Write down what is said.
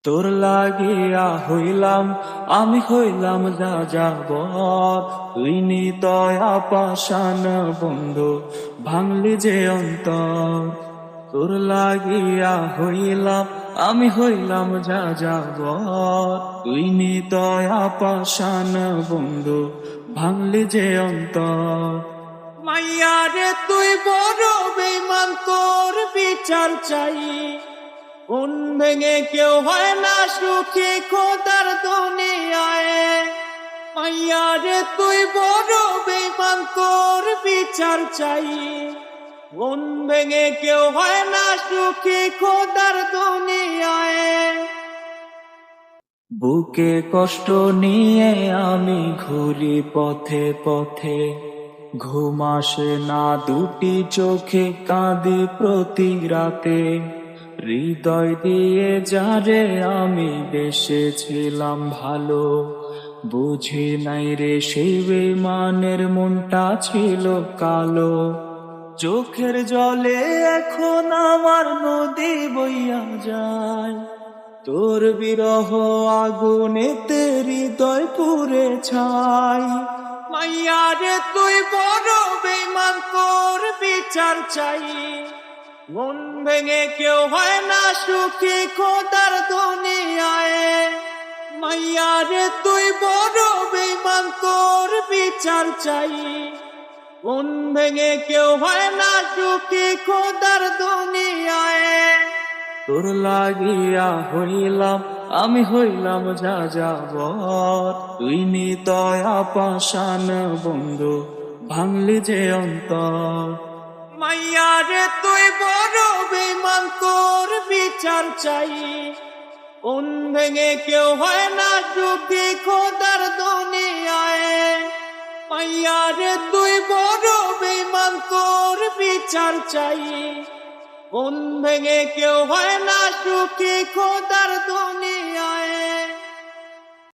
তোর লাগিয়া হইলাম, আমি হইলাম যা যাবর। তুই নিতয়া পাষাণ বন্ধু, ভাঙলি যে অন্তর। তোর লাগিয়া হইলাম, আমি হইলাম যা যাবর। তুই নিতয়া পাষাণ বন্ধু, ভাঙলি যে অন্তর। মাইয়া রে তুই বড় বেঈমান, তোর বিচার চাই। কোন ভেঙে কেউ হয় না সুখী খোদার দুনিয়ায়। মাইয়া রে তুই বড় বেঈমান, তোর বিচার চাই। কোন ভেঙে কেউ হয় না সুখী খোদার দুনিয়ায়। বুকে কষ্ট নিয়ে আমি ঘুরি পথে পথে, ঘুম আসে না দুটি চোখে, কাঁদি প্রতি রাতে। হৃদয় দিয়ে যারে আমি বেসেছিলাম ভালো, বুঝি নাই রে সেই বেঈমানের মনটা ছিল কালো। চোখের জলে এখন আমার নদী বইয়া যায়, তোর বিরহ আগুনেতে হৃদয় পুড়ে ছাই। মাইয়া রে তুই বড় বেঈমান, তোর বিচার চাই। মন ভেঙে কেউ হয় না সুখী খোদার দুনিয়ায়। মাইয়া রে তুই বড় বেঈমান, তোর বিচার চাই। মন ভেঙে কেউ হয় না সুখী খোদার দুনিয়ায়। তোর লাগিয়া হইলাম, আমি হইলাম যা যাবর। তুই নিতয়া পাষাণ বন্ধু, ভাঙলি যে অন্তর। মাইয়া রে তুই বড় বেঈমান, তোর বিচার চাই। কোন ভেঙে কেউ হয় না সুখী খোদার দুনিয়ায়। মাইয়া রে তুই বড় বেঈমান, তোর বিচার চাই। কোন ভেঙে কেউ হয় না সুখী খোদার দুনিয়ায়।